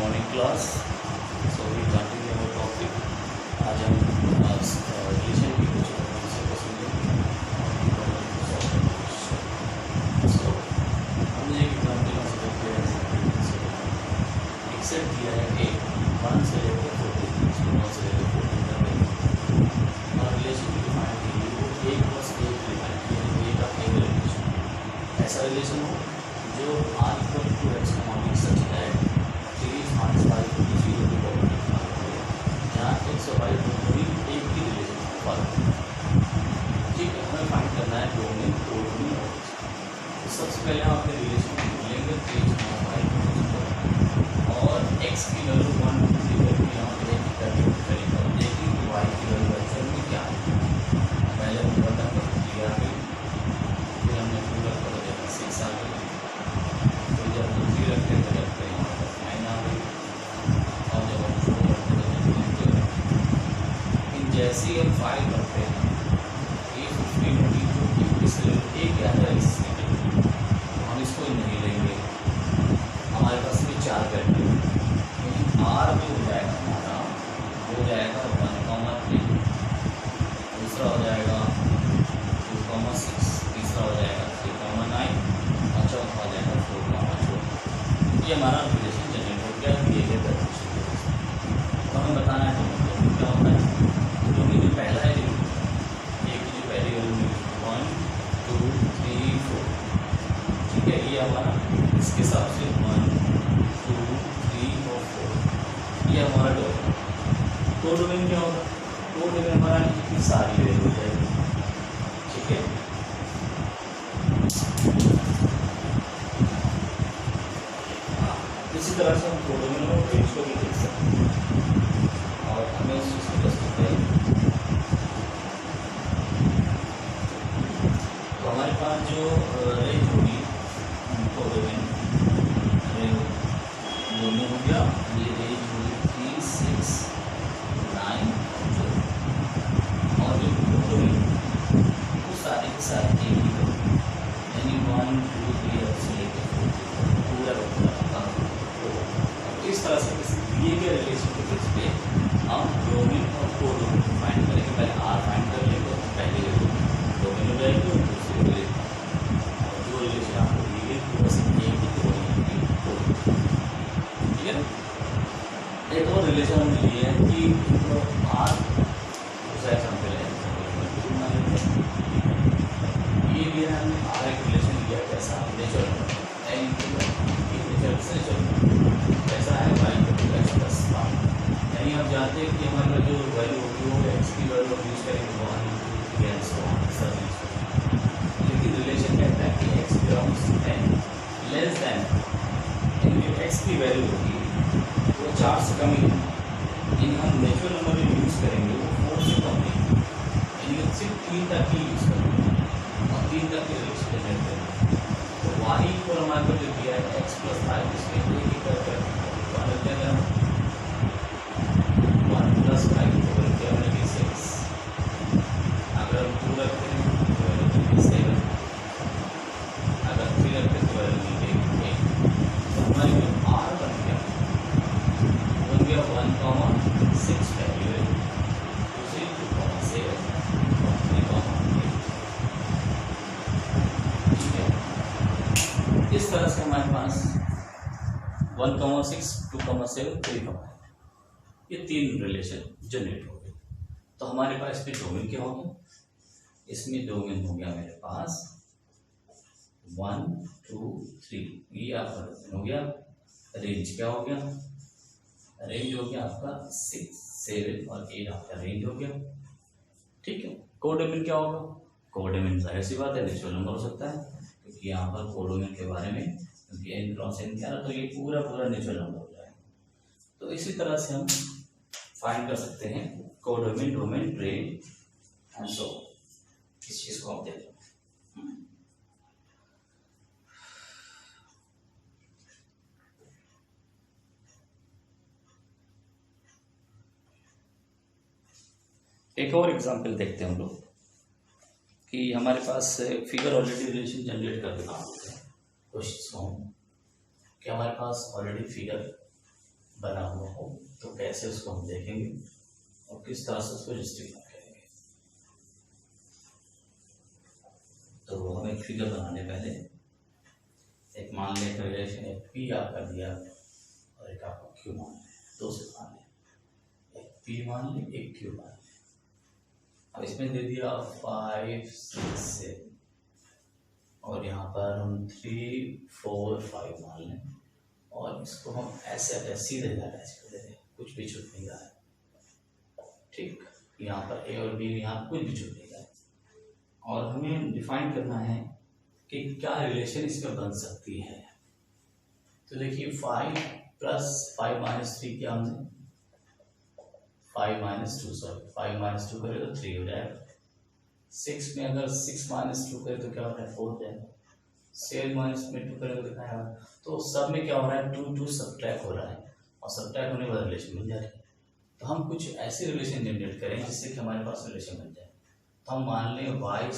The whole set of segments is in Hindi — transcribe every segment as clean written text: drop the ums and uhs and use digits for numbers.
morning class. So we continue our topic. आज हम रिलेशन की कुछ कॉन्सेप्ट समझेंगे. So हमने एक एग्जाम्पल कंसिडर किया है. एक सेट दिया है A 1 से लेकर 14 से लेकर 14 तक और रिलेशन की डिफाइन की है वो A प्लस A डिफाइन की है. A का एक रिलेशन ऐसा रिलेशन हो जो R equal to X common such है जहाँ X और Y दोनों ही एक ही रिलेशन वाला. ठीक है, हमें फाइंड करना है डोमेन कोडोमेन और तो सबसे पहले हम अपने रिलेशन को लेंगे और X की वैल्यू 1 2 3 करके यहाँ पे देखेंगे कि Y की वैल्यू एक्चुअल में क्या है. पहले हम पता कर लिया फिर हमने पूरा कर दिया 6 आ गई. तो जब हम 3 रखते हैं तो यहाँ पर 9 आ गई और जब हम 4 रखते हैं जैसे ही हम 5 करते हैं ये 15 होगी तो इसलिए एक क्या है हम इसको नहीं लेंगे. हमारे पास में 4 वैल्यू R जो हो जाएगा हमारा हो जाएगा 1,3, दूसरा हो जाएगा 2,6, तीसरा हो जाएगा 3,9 और चौथा हो जाएगा 4,4. ये हमारा रिलेशन जनरेट हो गया दिए गए रिलेशन. तो हमें बताना है डोमेन क्या होता है. डोमेन जो पहला है एक जो पहली वैल्यू 1 2 3 4 ठीक है. ये हमारा इसके हिसाब से 1 2 3 और 4 ये हमारा डोमेन. कोडोमेन क्या होगा. कोडोमेन हमारा इतनी सारी वैल्यू हो जाएगी. ठीक है, इसी तरह से हम कोडोमेन और रेंज को भी देख सकते हैं और हमें इस चीज़ को कर सकते हैं. तो हमारे पास जो रेंज होगी कोडोमेन दोनों हो गया. ये रेंज होगी 3 6 9 और जो कोडोमेन वो सारे के सारे एक ही होगी यानी 1 2 3 से लेकर पूरा इस तरह से दिए गए रिलेशन के बेस पे हम डोमेन और कोडोमेन फाइंड करेंगे. पहले R फाइंड कर लेंगे तो पहले डोमेन हो जाएगी और दूसरे रिलेशन और जो रिलेशन आपको दी गई तो बस एक ही कोडोमेन. ठीक है ना. एक और रिलेशन हमने लिए है कि R दूसरा एग्जाम्पल है ये लिया हमने R एक रिलेशन लिया कैसा नेचुरल कैसा है y x प्लस 1 यानी आप जानते हैं कि हमारा जो वैल्यू होगी वो x की वैल्यू यूज करेंगे 1 2 3 so on सब यूज करेंगे. लेकिन रिलेशन कहता है कि x बिलोंग्स 10 लेस देन यानी x की वैल्यू होगी वो 4 से कम ही है. इन हम नेचुरल नंबर जो यूज करेंगे वो 4 से कम नहीं यानी सिर्फ 3 तक ही यूज करेंगे और 3 तक ही रिलेशन जनरेट करेंगे. तो y इक्वल हमारे को जो दिया है x प्लस 5 इसमें कोई दिक्कत है अगर 1 प्लस 5 को क्या बनेगी 6 अगर 2 रखते हैं तो बनेगी 7 अगर 3 रखते हैं तो बनेगी 8. तो हमारी जो R बन गया 1,6 वैल्यू है दूसरी 2,7 और 3,8. ठीक है, इस तरह से हमारे पास 1,6 2,7 3 ये 3 रिलेशन जनरेट हो गए. तो हमारे पास इसमें डोमेन क्या हो गया. इसमें डोमेन हो गया मेरे पास 1 2 3 ये आपका डोमेन हो गया. रेंज क्या हो गया. रेंज हो गया आपका 6 7 और 8 आपका रेंज हो गया. ठीक है, कोडोमेन क्या होगा. कोडोमेन जाहिर सी बात है नेचुरल नंबर हो सकता है क्योंकि यहाँ पर कोडोमेन के बारे में क्योंकि n क्रॉस n क्या ना तो ये पूरा नेचुरल नंबर हो जाएगा. तो इसी तरह से हम फाइंड कर सकते हैं codomain domain range and so इस चीज़ को आप देखें. एक और एग्जांपल देखते हैं हम लोग कि हमारे पास फिगर ऑलरेडी रिलेशन जनरेट करके काम होते हैं. क्वेश्चन को कि हमारे पास ऑलरेडी फिगर बना हुआ हो तो कैसे उसको हम देखेंगे और किस तरह से उसको जस्टिफाई करेंगे। तो हम एक फिगर बनाने पहले एक मान लें रिलेशन एक पी आपका दिया और एक आपका क्यू मान लें, दो से मान लें, एक पी मान लें एक क्यू मान लें। अब इसमें दे दिया 5 6 7 और यहाँ पर हम 3 4 5 मान लें और इसको हम ऐसे सीधे अटैच कर देते हैं, कुछ भी छूट नहीं रहा है। ठीक, यहाँ पर ए और बी यहाँ कुछ भी छूट नहीं रहा है और हमें डिफाइन करना है कि क्या रिलेशन इसमें बन सकती है। तो देखिए 5 + 5 - 3 क्या हमने 5 - 2 सॉरी 5 - 2 करें तो 3 हो जाएगा। 6 में अगर 6 - 2 करें तो क्या होता है 4 हो जाएगा। 7 - 2 करें तो कितना आएगा। तो सब में क्या हो रहा है 2 2 सब्ट्रैक्ट हो रहा है और सब्ट्रैक्ट होने के बाद रिलेशन बन जा रही है। तो हम कुछ ऐसे रिलेशन जनरेट करें जिससे कि हमारे पास रिलेशन बन जाए। तो हम मान लें y =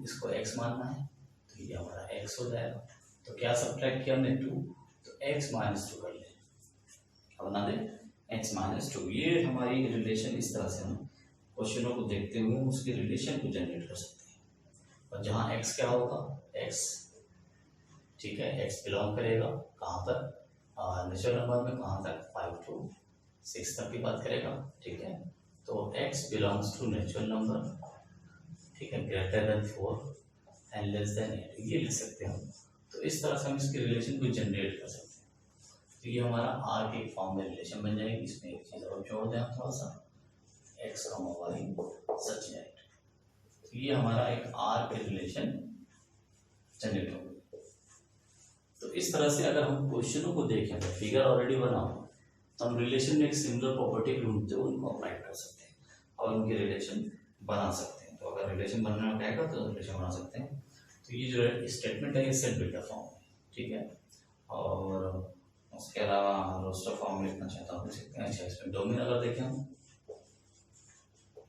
इसको x मानना है तो ये हमारा x हो जाएगा। तो क्या सब्ट्रैक्ट किया हमने 2 तो x - 2 कर लें, क्या बना दें x - 2। ये हमारी रिलेशन इस तरह से हम क्वेश्चनों को देखते हुए उसके रिलेशन को जनरेट कर सकते हैं। और जहाँ x क्या होगा x, ठीक है, x बिलोंग करेगा कहाँ पर नेचुरल नंबर में, कहाँ तक 5 to 6 तक की बात करेगा। ठीक है, तो x belongs to natural number, ठीक है, > 4 एंड <8 ये लिख सकते हैं हम। तो इस तरह से हम इसके रिलेशन को जनरेट कर सकते हैं। तो ये हमारा r के फॉर्म में रिलेशन बन जाएगी। इसमें एक चीज़ और जोड़ दें हम थोड़ा सा x, y सच दैट। तो ये हमारा एक r के रिलेशन जनरेट होगा। तो इस तरह से अगर हम क्वेश्चनों को देखें तो फिगर ऑलरेडी बना हो तो हम रिलेशन में एक सिमिलर प्रॉपर्टी ढूंढते हुए उनको अप्लाई कर सकते हैं और उनके रिलेशन बना सकते हैं। तो अगर रिलेशन बनना कहेगा तो रिलेशन बना सकते हैं। तो ये जो है स्टेटमेंट है ये सेट बिल्डर फॉर्म है, ठीक है। और उसके अलावा रोस्टर फॉर्म में लिखना चाहता हूँ, लिख सकते हैं। अच्छा, इसमें डोमेन अगर देखें हम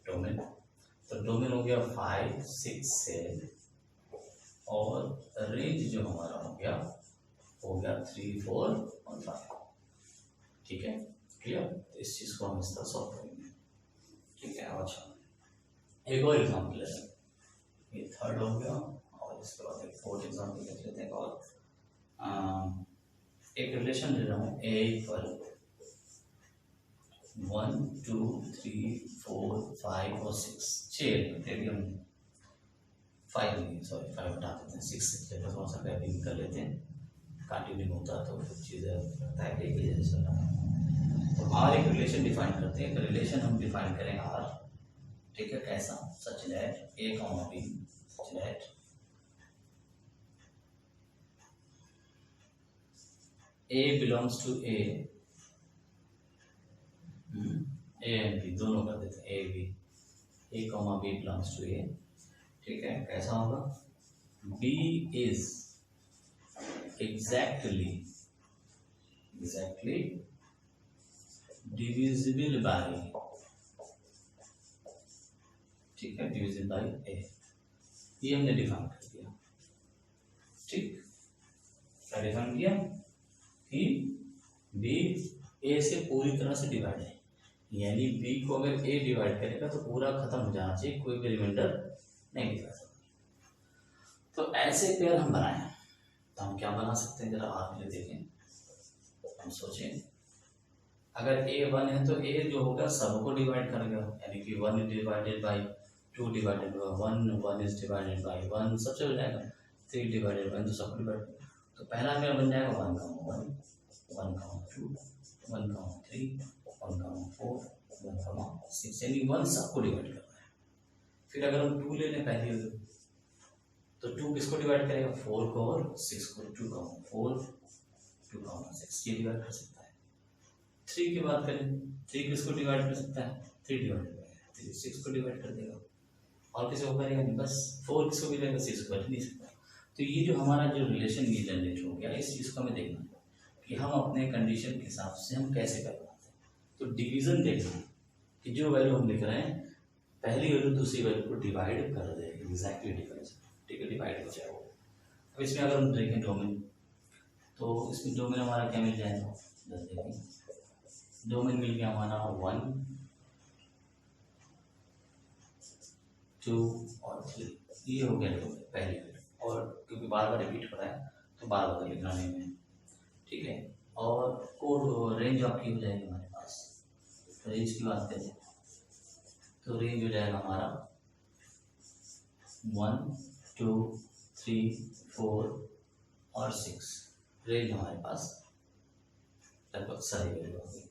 डोमेन, तो डोमेन हो गया 5 6 7 और रेंज जो हमारा हो गया 3 4 और 5, ठीक है, क्लियर। तो इस चीज़ को हम इस तरह सॉल्व करेंगे, ठीक है। अच्छा, एक और एग्जाम्पल लेते हैं, ये थर्ड हो गया और इसके बाद एक फोर्थ एग्जाम्पल देख लेते हैं। और एक रिलेशन ले रहा हूँ a पर 1 2 3 4 5 और 6 6 5 नहीं, सॉरी 5 हटा देते हैं, 6 लेकर थोड़ा सा टाइपिंग कर लेते हैं, कंटिन्यू होता तो फिर चीज़ें लगता है कि जैसे चल रहा है। तो आर एक रिलेशन डिफाइन करते हैं। तो रिलेशन हम डिफाइन करें आर, ठीक है, कैसा, such that a, b, such that a belongs to a and b दोनों कर देते हैं, a b belongs to a, ठीक है। कैसा होगा b is exactly divisible by, ठीक है, divisible by a, ये हमने डिफाइन कर दिया, ठीक। क्या डिफाइन किया कि b a से पूरी तरह से डिवाइड है, यानी b को अगर a डिवाइड करेगा तो पूरा खत्म हो जाना चाहिए, कोई भी रिमाइंडर नहीं दिखा सकता। तो ऐसे पेयर हम बनाए तो हम क्या बना सकते हैं, जरा आप ये देखें, हम सोचें। अगर a 1 है तो a जो होगा सबको डिवाइड करेगा, यानी कि 1 divided by 2 divided by 1 1 is divided by 1 सब चल जाएगा, 3 डिवाइडेड बाई तो सबको डिवाइड। तो पहला मेरा बन जाएगा 1 का 1 1 का 2 1 का 3 1 का 4 1 का 6, यानी 1 सबको डिवाइड करना है। फिर अगर हम 2 ले लें पहले तो 2 किसको डिवाइड करेगा 4 को और 6 को, 2 का 4 2 का 6 ये डिवाइड कर सकता है। 3 की बात करें, 3 किसको डिवाइड कर सकता है 3 डिवाइड करेगा, 3 6 को डिवाइड कर देगा और किसी को करेगा नहीं, बस 4 किसको भी देगा 6 को कर नहीं सकता। तो ये जो हमारा जो रिलेशन ये जनरेट हो गया, इस चीज़ को हमें देखना है कि हम अपने कंडीशन के हिसाब से हम कैसे कर पाते हैं। तो डिवीज़न देखना है कि जो वैल्यू हम लिख रहे हैं पहली वैल्यू दूसरी वैल्यू को डिवाइड कर दे, एग्जैक्टली डिवाइड, ठीक है, डिवाइड हो जाए वो। अब इसमें अगर हम देखें डोमेन, तो इसमें डोमेन हमारा क्या मिल जाएगा, जैसे देखें डोमेन मिल गया हमारा 1 2 और 3, ये हो गया डोमेन पहले। और क्योंकि बार बार रिपीट हो रहा है तो बार बार लिखना नहीं है, ठीक है। और कोड रेंज आपकी हो जाएगी हमारे पास। रेंज की बात करें तो रेंज हो जाएगा हमारा 1 2 3 4 और 6। रेंज हमारे पास लगभग सारी वैल्यू आ गई,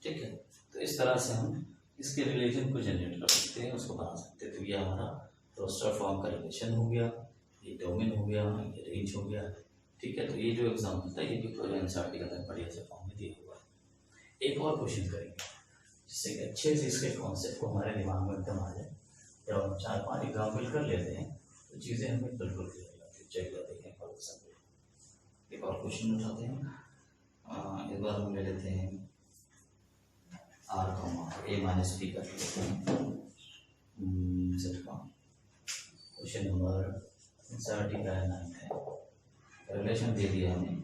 ठीक है। तो इस तरह से हम इसके रिलेशन को जनरेट कर सकते हैं, उसको बना सकते हैं। तो ये हमारा रोस्टर फॉर्म का रिलेशन हो गया, ये डोमेन हो गया, ये रेंज हो गया, ठीक है। तो ये जो एग्जाम्पल था ये भी कोई एनसीईआरटी के अंदर बढ़िया से फॉर्म में दिया हुआ है। एक और क्वेश्चन करेंगे जिससे कि अच्छे से इसके कॉन्सेप्ट को हमारे दिमाग में एकदम आ जाए। जब हम 4-5 एग्जाम्पल कर लेते हैं तो चीज़ें हमें बिल्कुल क्लियर हो जाती है। चलिए देखें एक और क्वेश्चन उठाते हैं। इस बार हम ले लेते हैं आर ए माइनस बी कर लेते हैं सेट का। क्वेश्चन नंबर 30 का 9 है। रिलेशन दे दिया हमें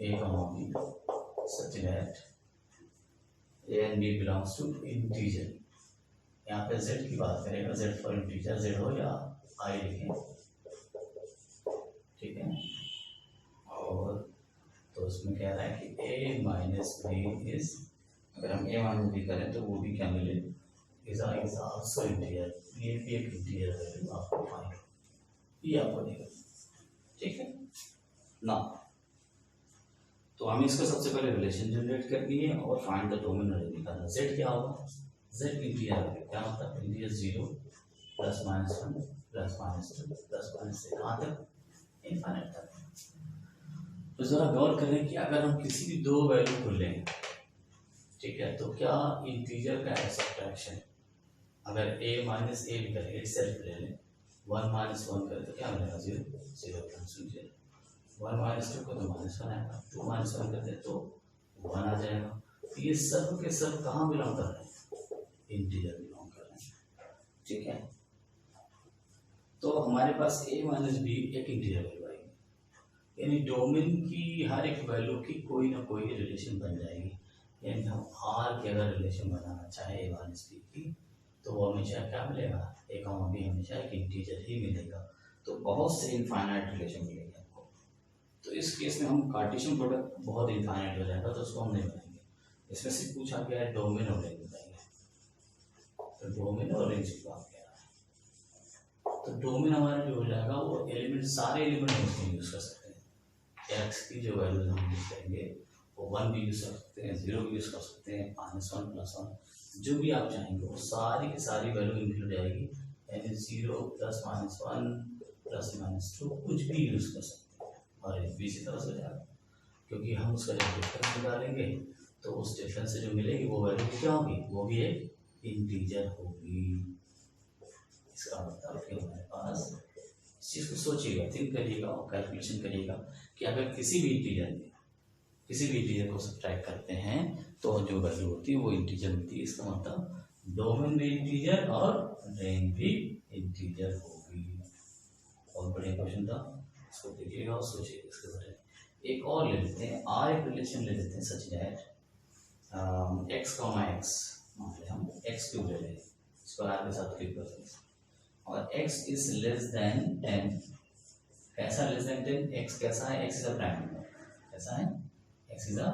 A B such that A and B belongs to integer. यहाँ पे z की बात करेगा, z फॉर इंटीजर, z हो या i लिखें, ठीक है। और तो उसमें कह रहा है कि a माइनस बी इज, अगर हम a माइनस बी करें तो वो भी क्या मिले, इज आल्सो इंटीजर। ये भी एक इंटीजर वैल्यू आपको फाइंड, ये आपको देगा, ठीक है ना। तो हमें इसका सबसे पहले रिलेशन जनरेट करनी है और फाइंड द डोमेन रेंज निकालना। z क्या होगा, z इंटीजर वैल्यू क्या मतलब integer 0 plus minus 1 plus minus 2 plus minus 3 कहाँ तक, इनफाइनाइट तक। तो जरा गौर करें कि अगर हम किसी भी दो वैल्यू को लें, ठीक है, तो क्या इंटीजर का सब्ट्रैक्शन, अगर a माइनस ए भी करें, सेल्फ ले लें, 1 माइनस 1 करें तो क्या मिलेगा 0 0 कैंसिल 0, 1 माइनस 2 को तो माइनस 1 आएगा, 2 माइनस 1 करते तो 1 आ जाएगा। तो ये सब के सब कहाँ बिलोंग कर रहे हैं, इंटीजर बिलोंग कर रहे हैं, ठीक है। तो हमारे पास a माइनस बी एक इंटीजर वैल्यू आएगी, यानी डोमेन की हर एक वैल्यू की कोई ना कोई रिलेशन बन जाएगी। यानी हम r की अगर रिलेशन बनाना चाहे a माइनस बी की तो वो हमेशा क्या मिलेगा, a कॉमा बी हमेशा एक इंटीजर ही मिलेगा। तो बहुत से इनफाइनाइट रिलेशन मिलेंगे आपको। तो इस केस में हम कार्टेशियन प्रोडक्ट बहुत इनफाइनाइट हो जाएगा, तो उसको हम नहीं बनाएंगे। इसमें से पूछा गया है डोमेन और रेंज बताएंगे, तो डोमेन और रेंज की बात कह रहा है। तो डोमेन हमारा जो हो जाएगा वो एलिमेंट, सारे एलिमेंट हम उसमें यूज कर सकते हैं। एक्स की जो वैल्यूज हम यूज करेंगे वो 1 भी यूज कर सकते हैं, 0 भी यूज कर सकते हैं, -1 +1 जो भी आप चाहेंगे वो सारी की सारी वैल्यू इंक्लूड आएगी। यानी 0 प्लस -1 प्लस -2 कुछ भी यूज कर सकते हैं और भी इसी तरह से जाएगा, क्योंकि हम उसका जब डिफरेंस निकालेंगे तो उस डिफरेंस से जो मिलेगी वो वैल्यू क्या होगी, वो भी एक इंटीजर होगी। इसका मतलब कि हमारे पास इस चीज़ को सोचिएगा, थिंक करिएगा और कैलकुलेशन करिएगा कि अगर किसी भी इंटीजर को सब्ट्रैक्ट करते हैं तो जो वैल्यू होती है वो इंटीजर होती है। इसका मतलब डोमेन भी इंटीजर और रेंज भी इंटीजर होगी। बहुत बढ़िया क्वेश्चन था, इसको देखिएगा और सोचिएगा इसके बारे में। एक और ले लेते हैं, आर एक रिलेशन ले लेते हैं such that x comma x, मान लें हम x³ ले लें, इसको आर के साथ क्लिक करते हैं और x इज लेस देन 10। कैसा लेस देन 10, x कैसा है, x is a prime number, कैसा है, x is a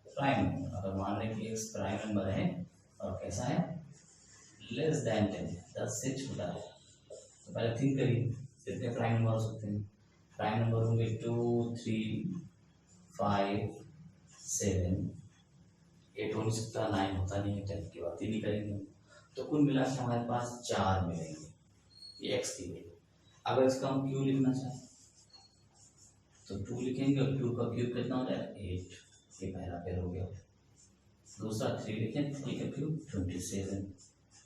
prime number. अगर मान लें कि x प्राइम नंबर है और कैसा है, लेस देन 10, 10 से छोटा है, तो पहले थिंक करिए कितने प्राइम नंबर हो सकते हैं। प्राइम नंबर होंगे 2 3 5 7, 8 हो नहीं सकता, 9 होता नहीं है, 10 की बात ही नहीं करेंगे। तो कुल मिला के हमारे पास 4 मिलेंगे, ये x की वैल्यू। अगर इसका हम q लिखना चाहें तो 2 लिखेंगे और q का क्यूब कितना हो जाएगा 8, ये पहला पेयर हो गया। दूसरा 3 लिखें, 3 का क्यूब 27,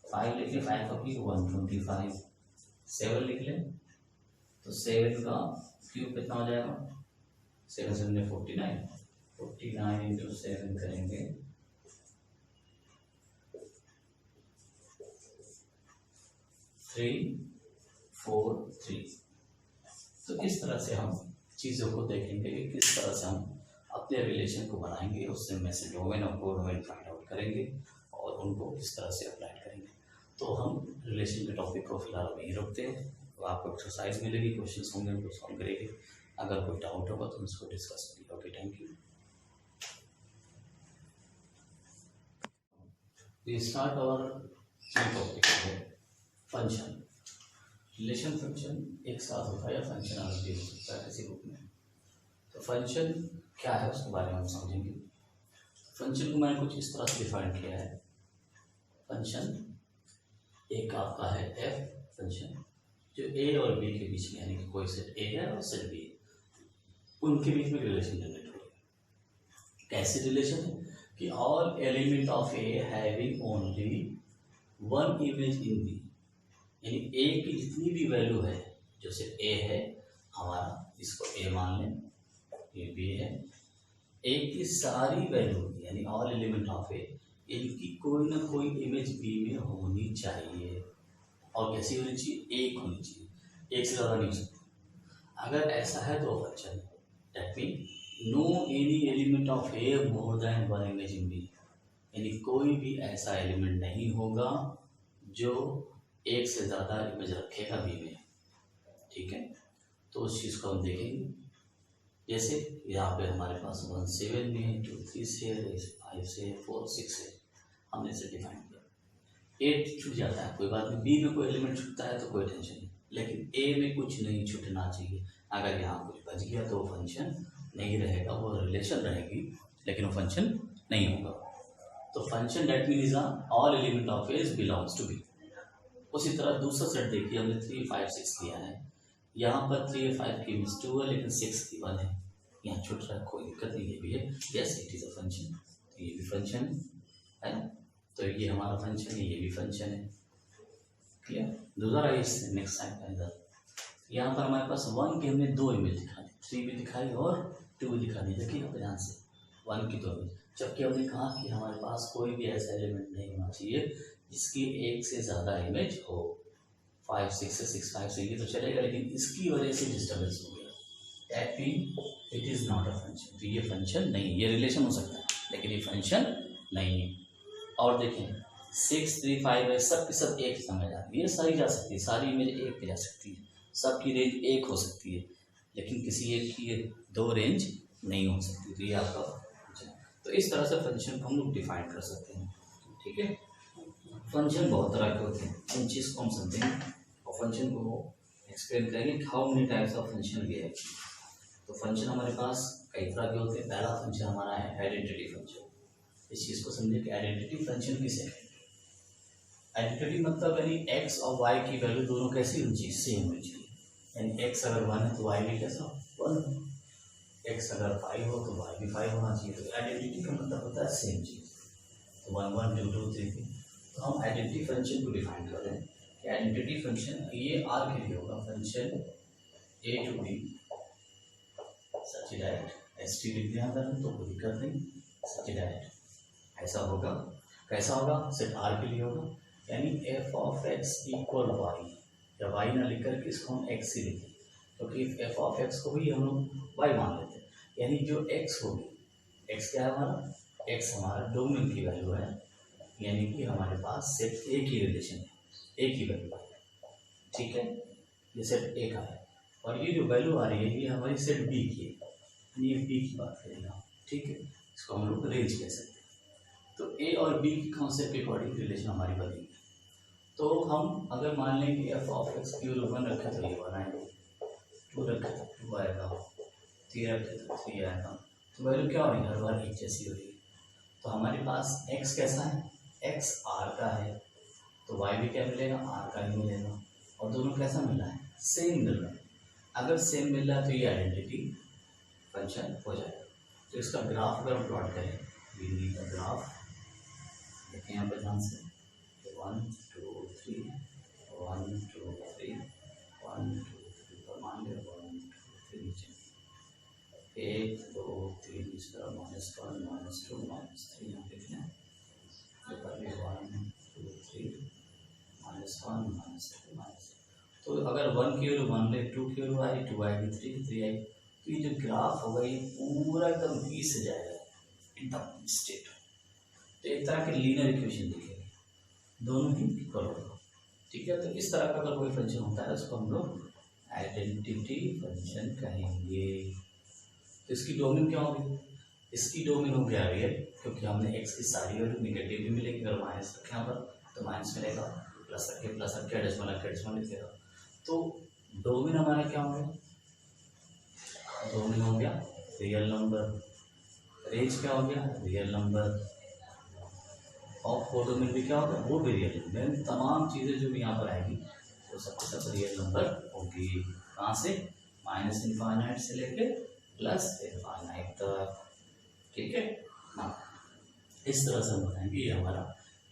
5 लिखें, 5 का क्यूब 125, 7 लिख लें तो 7 का क्यूब कितना हो जाएगा, 7 7 49, 49 इंटू 7 करेंगे 3 4 3। तो इस तरह से हम चीज़ों को देखेंगे कि किस तरह से हम अपने अपने रिलेशन को बनाएंगे, उससे में से डोमेन और कोडोमेन फाइंड आउट करेंगे और उनको इस तरह से अप्लाई करेंगे। तो हम रिलेशन के टॉपिक को फिलहाल वहीं रोकते हैं। तो आपको एक्सरसाइज मिलेगी, क्वेश्चंस होंगे, उनको सॉल्व करेंगे। अगर कोई डाउट होगा तो हम इसको डिस्कस करेंगे। Okay, thank you. We start our topic है फंक्शन। रिलेशन फंक्शन एक साथ होता है या फंक्शन अलग भी हो सकता है किसी रूप में। तो फंक्शन क्या है उसके बारे में हम समझेंगे। फंक्शन को मैंने कुछ इस तरह से डिफाइन किया है। फंक्शन एक आपका है एफ फंक्शन, जो ए और बी के बीच में, यानी कि कोई सेट ए है और सेट बी है, उनके बीच में रिलेशन जनरेट हो रही है। कैसे रिलेशन है कि all element of A having only one image in B, यानी ए की जितनी भी वैल्यू है, जो सिर्फ ए है हमारा, इसको ए मान लें, ये बी है, ए की सारी वैल्यू यानी ऑल एलिमेंट ऑफ ए, इनकी कोई ना कोई इमेज बी में होनी चाहिए। और कैसी होनी चाहिए? एक होनी चाहिए, एक से ज़्यादा नहीं हो सकती। अगर ऐसा है तो फंक्शन है। That mean no any element of A more than one image in B, यानी कोई भी ऐसा एलिमेंट नहीं होगा जो एक से ज़्यादा इमेज रखेगा बी में। ठीक है, तो उस चीज़ को हम देखेंगे। जैसे यहाँ पे हमारे पास 1 7 में है, 2 3 से है, 5 से, 4 6 है, हमने इसे डिफाइन किया। 8 छूट जाता है, कोई बात नहीं। बी में कोई एलिमेंट छूटता है तो कोई टेंशन नहीं, लेकिन ए में कुछ नहीं छूटना चाहिए। अगर यहाँ कुछ बच गया तो वो फंक्शन नहीं रहेगा, वो रिलेशन रहेगी लेकिन वो फंक्शन नहीं होगा। तो function that mean is all element of A belongs to B. उसी तरह दूसरा सेट देखिए, हमने 3 5 6 लिया है। यहाँ पर 3 5 की इमेज 2 है, लेकिन 6 की 1 है, यहाँ छूट रहा है, कोई दिक्कत नहीं, ये भी है। Yes, it is a function, तो ये भी फंक्शन है ना। तो ये हमारा फंक्शन है, ये भी फंक्शन है। क्लियर? दूसरा इस नेक्स्ट टाइम का इधर, यहाँ पर हमारे पास 1 की हमने 2 इमेज दिखा दी, 3 भी दिखाई और 2 भी दिखा दी। देखिए यहाँ पर ध्यान से 1 की 2 इमेज, जबकि हमने कहा कि हमारे पास कोई भी ऐसा एलिमेंट नहीं होना चाहिए जिसकी एक से ज़्यादा इमेज हो। 5 6 से 6 5 से ये तो चलेगा, लेकिन इसकी वजह से डिस्टर्बेंस हो गया, that mean it is not a function. तो ये फंक्शन नहीं, ये रिलेशन हो सकता है लेकिन ये फंक्शन नहीं है। और देखें 6 3 5 है, सब की सब एक समझ आ रही है, ये सारी जा सकती है, सारी इमेज एक पे जा सकती है, सबकी रेंज एक हो सकती है, लेकिन किसी एक की 2 रेंज नहीं हो सकती। तो ये आपका फंक्शन। तो इस तरह से फंक्शन को हम लोग डिफाइन कर सकते हैं। ठीक है, फंक्शन बहुत तरह के होते हैं, उन चीज़ को हम समझेंगे और फंक्शन को एक्सप्लेन करेंगे how many types of function we have. तो फंक्शन हमारे पास कई तरह के होते हैं। पहला फंक्शन हमारा है आइडेंटिटी फंक्शन। इस चीज़ को समझिए कि आइडेंटिटी फंक्शन किसे है। आइडेंटिटी मतलब यानी एक्स और वाई की वैल्यू दोनों कैसी होनी चाहिए? सेम होनी चाहिए। यानी एक्स अगर 1 है तो वाई भी कैसा? 1। एक्स अगर 5 हो तो वाई भी 5 होना चाहिए। तो आइडेंटिटी का मतलब होता है सेम चीज़। तो 1 1 2 2 3 3। तो हम आइडेंटिटी फंक्शन को डिफाइन कर रहे हैं कि आइडेंटिटी फंक्शन ये आर के लिए होगा, function A to B such that s t लिख दिया अगर तो कोई दिक्कत नहीं, सच दैट ऐसा होगा। कैसा होगा? सेट आर के लिए होगा, यानी f of x equal y, या वाई ना लिख कर के इसको हम एक्स ही लिखें, क्योंकि एफ ऑफ एक्स को भी हम लोग वाई मान लेते हैं। यानी जो एक्स होगी, एक्स क्या है हमारा? एक्स हमारा डोमेन की वैल्यू है, यानी कि हमारे पास सेट ए की रिलेशन है, ए की वैल्यू है। ठीक है, ये सेट ए का है और ये जो वैल्यू आ रही है ये हमारी सेट बी की है, ये बी की बात करेगा। ठीक है, इसको हम लोग रेंज कह सकते हैं। तो ए और बी की कॉन्सेप्ट के अकॉर्डिंग रिलेशन हमारी बनेगी। तो हम अगर मान लें कि एफ ऑफ एक्स की 1 रखे तो ये 1 आएगा, 2 रखे तो 2 आएगा, 3 रखे तो 3 आएगा। तो वैल्यू क्या होगी? हर बार एक जैसी होगी। तो हमारे पास x कैसा है? x r का है, तो y भी क्या मिलेगा? r का ही मिलेगा। और दोनों कैसा मिल रहा है? सेम मिल रहा है। अगर सेम मिल रहा है तो ये आइडेंटिटी फंक्शन हो जाएगा। तो इसका ग्राफ अगर हम प्लॉट करें, बिंदी का ग्राफ देखें यहाँ पर ध्यान से, 1 2 3 1 2 3 1 2 3 पर मान लिया 1 2 3 नीचे 1 2 3 इस तरह -1 -2 -3 यहाँ लिख लें। तो पहले 1 2 3 -1 -2 -3। तो अगर 1 की वैल्यू 1 ले, 2 की वैल्यू आई, 2 आएगी, 3 3 आई, तो ये जो ग्राफ होगा ये पूरा एकदम वी से जाएगा, एकदम स्ट्रेट। तो एक तरह के लीनियर इक्वेशन दिखेगी, दोनों ही इक्वल होगा, ठीक है। तो इस तरह का अगर कोई फंक्शन होता है उसको हम लोग आइडेंटिटी फंक्शन कहेंगे। तो इसकी डोमेन क्या होगी? इसकी डोमेन हो गया रियल, क्योंकि हमने x की सारी वैल्यू नेगेटिव भी मिलेगी, अगर माइनस रखे यहाँ पर तो माइनस मिलेगा, प्लस रखे डेसिमल लिखेगा। तो डोमेन हमारा क्या हो गया? डोमेन हो गया रियल नंबर, रेंज क्या हो गया? रियल नंबर, और कोडोमेन भी क्या होगा? वो भी रियल नंबर। तमाम चीज़ें जो भी यहाँ पर आएगी वो सबके सब रियल नंबर होगी। कहाँ से? माइनस इनफाइनाइट से लेके प्लस इनफाइनाइट तक, ठीक है ना। इस तरह से हम बताएंगे, ये हमारा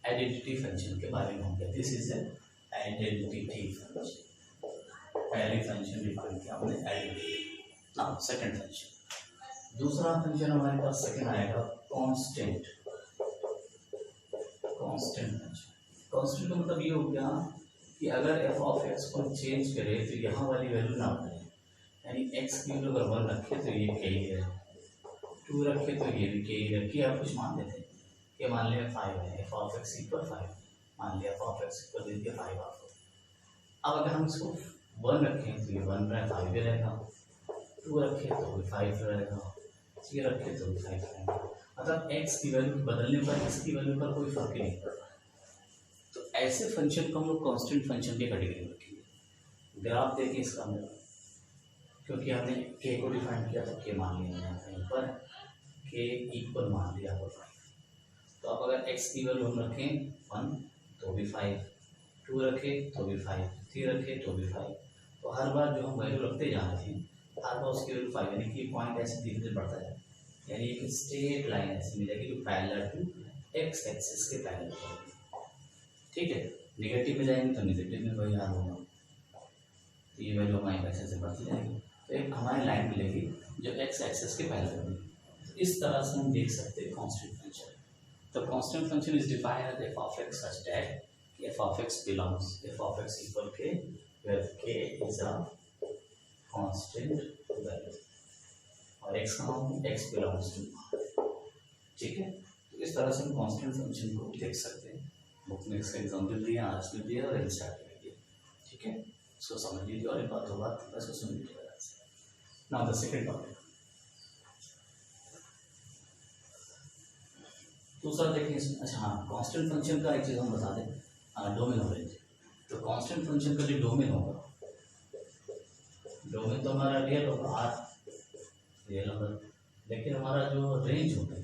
आइडेंटिटी फंक्शन के बारे में हो गया। This is identity function. पहले फंक्शन डिफाइन किया हमने आइडेंटिटी। नाउ सेकंड फंक्शन, दूसरा फंक्शन हमारे पास सेकंड आएगा कांस्टेंट। कांस्टेंट फंक्शन, कांस्टेंट का मतलब ये हो गया कि अगर एफ ऑफ एक्स को चेंज करे तो यहाँ वाली वैल्यू ना बदले, यानी एक्स की वैल्यू अगर 1 रखे तो ये के ही है, 2 रखे तो ये भी के ही रखी। आप कुछ मान लेते हैं कि मान लिया 5 है, एफ ऑफ एक्स इक्वल 5, मान लिया एफ ऑफ एक्स इक्वल दे दिया 5 आपको। अब अगर हम इसको 1 रखें तो ये 1 रहे 5 भी रहेगा, 2 रखें तो भी 5 रहेगा, 3 रखें तो भी 5 रहेगा। मतलब एक्स की वैल्यू बदलने पर इसकी वैल्यू पर कोई फर्क नहीं पड़ता। तो ऐसे फंक्शन को हम लोग कांस्टेंट फंक्शन की कैटेगरी में रखेंगे। ग्राफ देखिए इसका अंदर, क्योंकि हमने के को डिफाइन किया तो के मान लिया यहाँ कहीं पर, के इक्वल मान लिया और 5। तो अब अगर एक्स की वैल्यू हम रखें 1 तो भी 5, 2 रखें तो भी 5, 3 रखें तो भी 5। तो हर बार जो हम वैल्यू रखते जा रहे थे हर बार उसकी वैल्यू 5, यानी कि पॉइंट ऐसे धीरे धीरे बढ़ता जाए, यानी एक स्ट्रेट लाइन ऐसी मिलेगी जो पैरेलल टू एक्स एक्सिस के पैरेलल होगी, ठीक है। नेगेटिव में जाएंगे तो नेगेटिव में वही हाल होगा, तो ये वैल्यू हमारी एक्स से बढ़ती जाएगी, तो एक हमारी लाइन मिलेगी जो एक्स एक्सिस के पैरेलल होगी। तो इस तरह से हम देख सकते हैं कांस्टेंट फंक्शन। तो constant function is defined as f of x such that f of x belongs f of x equal k, where k is a constant value और एक्स कहाँ होगी? एक्स बिलोंग्स टू, ठीक है। तो इस तरह से हम कांस्टेंट फंक्शन को देख सकते हैं। बुक में इसका एग्जाम्पल दिया, आज में दिया और स्टार्ट में दिया, ठीक है। इसको समझ लीजिए और एक बात दो बात बस को सुन लीजिए। नाउ द सेकंड टॉपिक, दूसरा देखिए इसमें। अच्छा हाँ, कांस्टेंट फंक्शन का एक चीज़ हम बता दें, डोमेन हो रही थी। तो कांस्टेंट फंक्शन का जो डोमेन होगा, डोमेन तो हमारा रियल होगा, आर रियल नंबर, लेकिन हमारा जो रेंज होता है